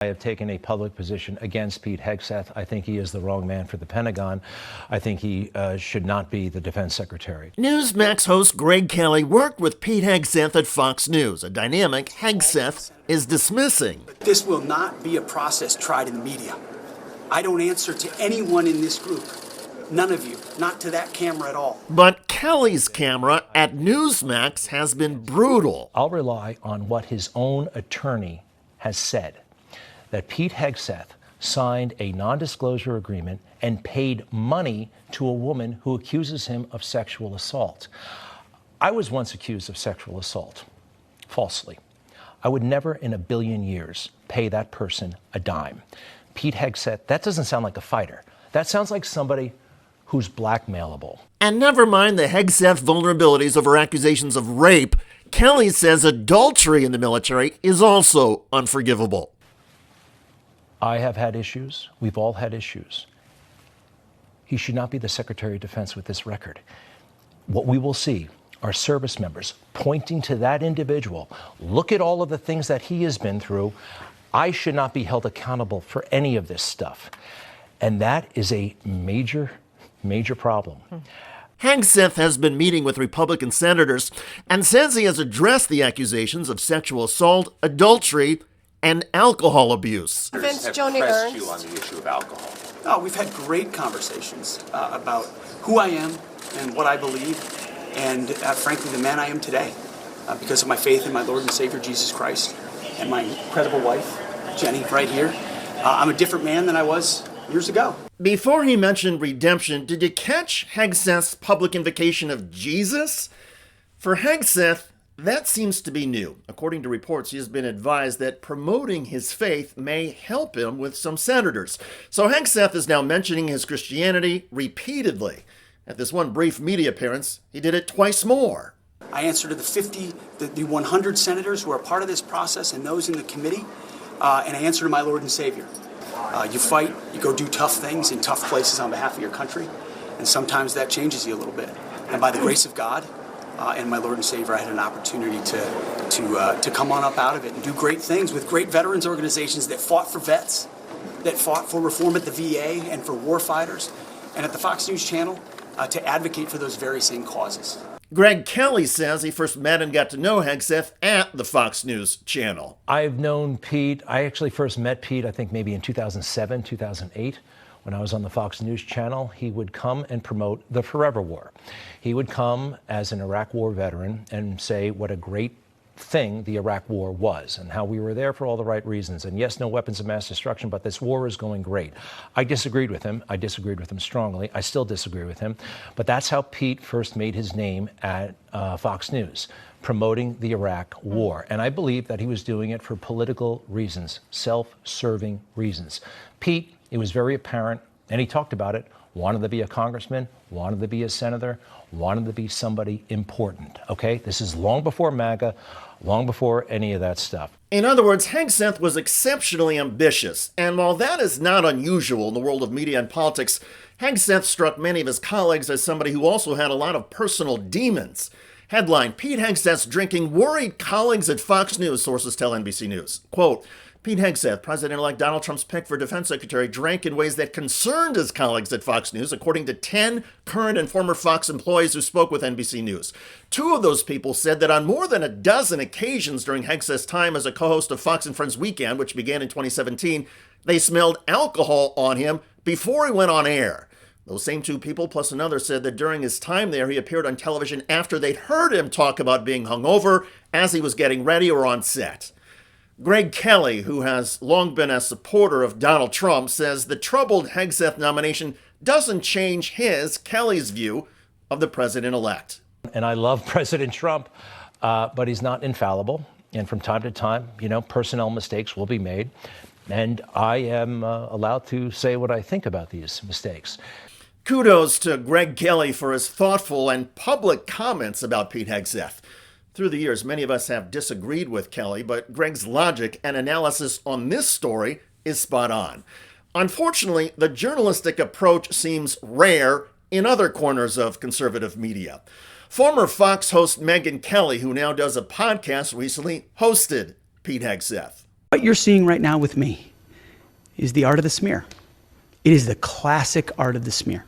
I have taken a public position against Pete Hegseth. I think he is the wrong man for the Pentagon. I think he should not be the defense secretary. Newsmax host Greg Kelly worked with Pete Hegseth at Fox News, a dynamic Hegseth is dismissing. This will not be a process tried in the media. I don't answer to anyone in this group. None of you. Not to that camera at all. But Kelly's camera at Newsmax has been brutal. I'll rely on what his own attorney has said, that Pete Hegseth signed a non-disclosure agreement and paid money to a woman who accuses him of sexual assault. I was once accused of sexual assault, falsely. I would never in a billion years pay that person a dime. Pete Hegseth, that doesn't sound like a fighter. That sounds like somebody who's blackmailable. And never mind the Hegseth vulnerabilities over accusations of rape, Kelly says adultery in the military is also unforgivable. I have had issues. We've all had issues. He should not be the Secretary of Defense with this record. What we will see are service members pointing to that individual. Look at all of the things that he has been through. I should not be held accountable for any of this stuff. And that is a major problem. Hegseth has been meeting with Republican senators and says he has addressed the accusations of sexual assault, adultery, and alcohol abuse. Vince have Joni pressed Ernst. you on the issue of alcohol. Oh, we've had great conversations about who I am and what I believe, and frankly, the man I am today, because of my faith in my Lord and Savior Jesus Christ and my incredible wife, Jenny, right here. I'm a different man than I was years ago. Before he mentioned redemption, did you catch Hegseth's public invocation of Jesus? For Hegseth, that seems to be new. According to reports, he has been advised that promoting his faith may help him with some senators. So Hegseth is now mentioning his Christianity repeatedly. At this one brief media appearance, he did it twice more. I answer to the 100 senators who are part of this process and those in the committee, and I answer to my Lord and Savior. You fight, you go do tough things in tough places on behalf of your country, and sometimes that changes you a little bit. And by the grace of God, and my Lord and Savior, I had an opportunity to come on up out of it and do great things with great veterans organizations that fought for vets, that fought for reform at the VA and for war fighters, and at the Fox News Channel to advocate for those very same causes. Greg Kelly says he first met and got to know Hegseth at the Fox News Channel. I've known Pete. I actually first met Pete, I think maybe in 2007, 2008. When I was on the Fox News Channel, he would come and promote the Forever War. He would come as an Iraq War veteran and say what a great thing the Iraq War was and how we were there for all the right reasons. And yes, no weapons of mass destruction, but this war is going great. I disagreed with him. I disagreed with him strongly. I still disagree with him. But that's how Pete first made his name at Fox News, promoting the Iraq War. And I believe that he was doing it for political reasons, self-serving reasons. Pete, it was very apparent, and he talked about it, wanted to be a congressman, wanted to be a senator, wanted to be somebody important, okay? This is long before MAGA, long before any of that stuff. In other words, Hegseth was exceptionally ambitious, and while that is not unusual in the world of media and politics, Hegseth struck many of his colleagues as somebody who also had a lot of personal demons. Headline, Pete Hegseth's drinking worried colleagues at Fox News, sources tell NBC News. Quote, Pete Hegseth, President-elect Donald Trump's pick for defense secretary, drank in ways that concerned his colleagues at Fox News, according to 10 current and former Fox employees who spoke with NBC News. 2 of those people said that on more than a dozen occasions during Hegseth's time as a co-host of Fox and Friends Weekend, which began in 2017, they smelled alcohol on him before he went on air. Those same 2 people, plus another, said that during his time there, he appeared on television after they'd heard him talk about being hungover as he was getting ready or on set. Greg Kelly, who has long been a supporter of Donald Trump, says the troubled Hegseth nomination doesn't change Kelly's view of the president-elect. And I love President Trump, but he's not infallible. And from time to time, personnel mistakes will be made. And I am allowed to say what I think about these mistakes. Kudos to Greg Kelly for his thoughtful and public comments about Pete Hegseth. Through the years, many of us have disagreed with Kelly, but Greg's logic and analysis on this story is spot on. Unfortunately, the journalistic approach seems rare in other corners of conservative media. Former Fox host Megyn Kelly, who now does a podcast, recently hosted Pete Hegseth. What you're seeing right now with me is the art of the smear. It is the classic art of the smear.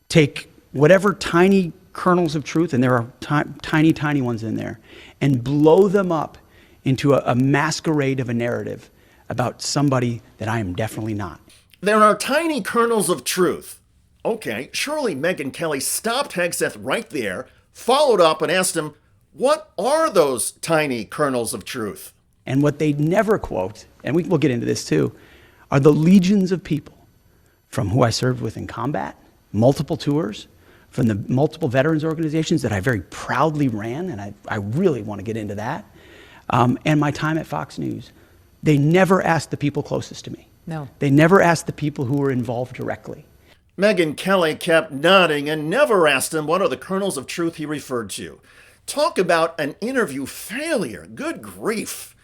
Take whatever tiny kernels of truth, and there are tiny, tiny ones in there, and blow them up into a masquerade of a narrative about somebody that I am definitely not. There are tiny kernels of truth. Okay, surely Megyn Kelly stopped Hegseth right there, followed up and asked him, what are those tiny kernels of truth? And what they never quote, and we'll get into this too, are the legions of people from who I served with in combat, multiple tours, from the multiple veterans organizations that I very proudly ran, and I really want to get into that, and my time at Fox News. They never asked the people closest to me. No. They never asked the people who were involved directly. Megyn Kelly kept nodding and never asked him what are the kernels of truth he referred to. Talk about an interview failure. Good grief.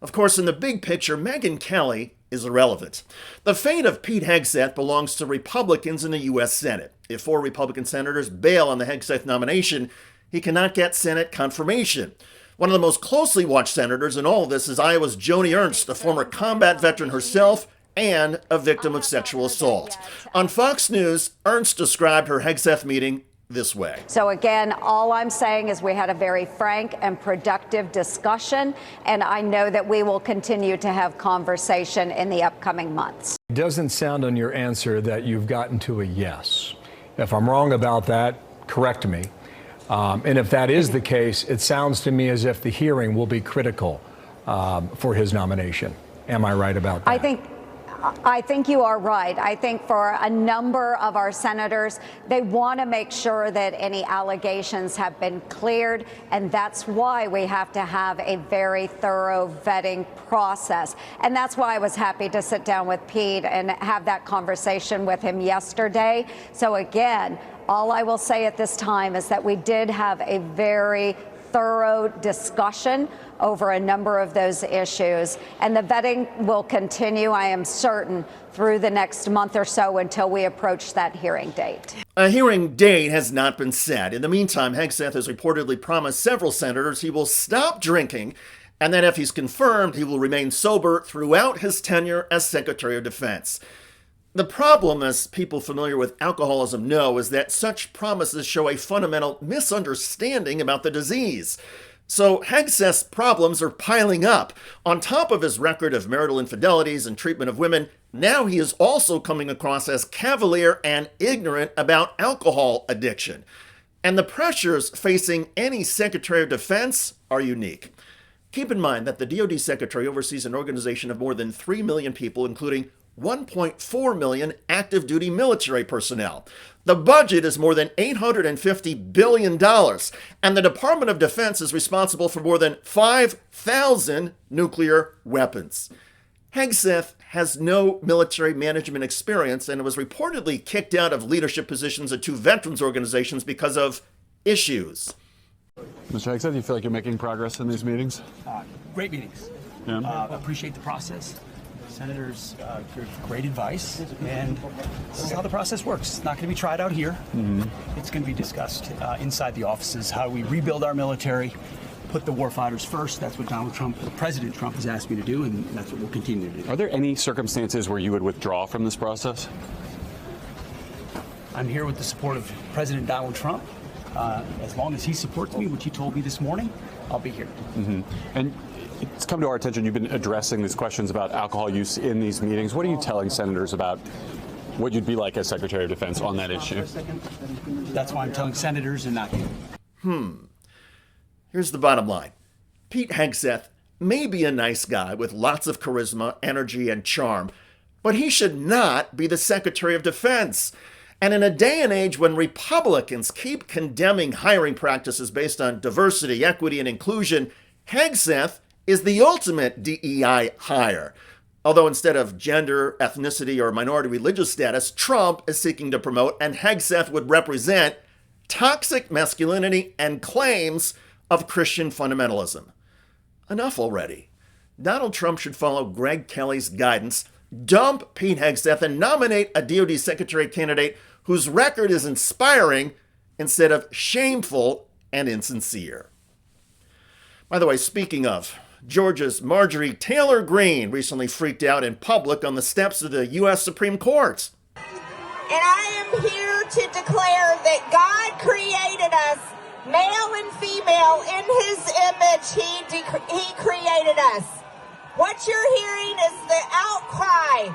Of course, in the big picture, Megyn Kelly is irrelevant. The fate of Pete Hegseth belongs to Republicans in the U.S. Senate. If 4 Republican senators bail on the Hegseth nomination, he cannot get Senate confirmation. One of the most closely watched senators in all of this is Iowa's Joni Ernst, a former combat veteran herself and a victim of sexual assault. On Fox News, Ernst described her Hegseth meeting this way. So again, all I'm saying is we had a very frank and productive discussion, and I know that we will continue to have conversation in the upcoming months. It doesn't sound on your answer that you've gotten to a yes. If I'm wrong about that, correct me. And if that is the case, it sounds to me as if the hearing will be critical for his nomination. Am I right about that? I think you are right. I think for a number of our senators, they want to make sure that any allegations have been cleared, and that's why we have to have a very thorough vetting process. And that's why I was happy to sit down with Pete and have that conversation with him yesterday. So again, all I will say at this time is that we did have a very thorough discussion over a number of those issues, and the vetting will continue, I am certain, through the next month or so until we approach that hearing date. A hearing date has not been set. In the meantime, Hegseth has reportedly promised several senators he will stop drinking, and that if he's confirmed, he will remain sober throughout his tenure as Secretary of Defense. The problem, as people familiar with alcoholism know, is that such promises show a fundamental misunderstanding about the disease. So Hegseth's problems are piling up. On top of his record of marital infidelities and treatment of women, now he is also coming across as cavalier and ignorant about alcohol addiction. And the pressures facing any Secretary of Defense are unique. Keep in mind that the DoD Secretary oversees an organization of more than 3 million people, including 1.4 million active duty military personnel. The budget is more than $850 billion, and the Department of Defense is responsible for more than 5,000 nuclear weapons. Hegseth has no military management experience and was reportedly kicked out of leadership positions at 2 veterans organizations because of issues. Mr. Hegseth, you feel like you're making progress in these meetings? Great meetings. Yeah. Appreciate the process. Senators give great advice, and this is how the process works. It's not going to be tried out here. Mm-hmm. It's going to be discussed inside the offices, how we rebuild our military, put the warfighters first. That's what President Trump has asked me to do, and that's what we'll continue to do. Are there any circumstances where you would withdraw from this process? I'm here with the support of President Donald Trump. As long as he supports me, which he told me this morning, I'll be here. Mm-hmm. And it's come to our attention, you've been addressing these questions about alcohol use in these meetings. What are you telling senators about what you'd be like as Secretary of Defense on that issue? That's why I'm telling senators and not you. Here's the bottom line. Pete Hegseth may be a nice guy with lots of charisma, energy, and charm, but he should not be the Secretary of Defense. And in a day and age when Republicans keep condemning hiring practices based on diversity, equity, and inclusion, Hegseth is the ultimate DEI hire. Although instead of gender, ethnicity, or minority religious status, Trump is seeking to promote, and Hegseth would represent, toxic masculinity and claims of Christian fundamentalism. Enough already. Donald Trump should follow Greg Kelly's guidance, dump Pete Hegseth, and nominate a DoD Secretary candidate whose record is inspiring instead of shameful and insincere. By the way, speaking of Georgia's Marjorie Taylor Greene recently freaked out in public on the steps of the U.S. Supreme Court. And I am here to declare that God created us, male and female, in his image. He created us. What you're hearing is the outcry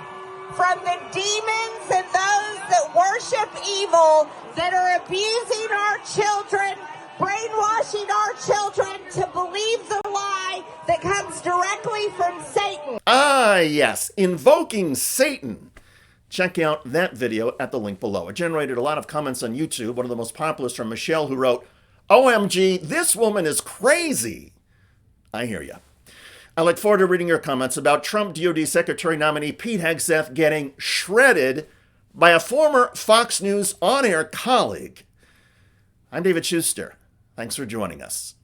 from the demons and those that worship evil, that are abusing our children, brainwashing our children to believe the lie that comes directly from Satan. Ah, yes, invoking Satan. Check out that video at the link below. It generated a lot of comments on YouTube. One of the most popular is from Michelle, who wrote, "OMG, this woman is crazy." I hear ya. I look forward to reading your comments about Trump DOD Secretary nominee Pete Hegseth getting shredded by a former Fox News on-air colleague. I'm David Shuster. Thanks for joining us.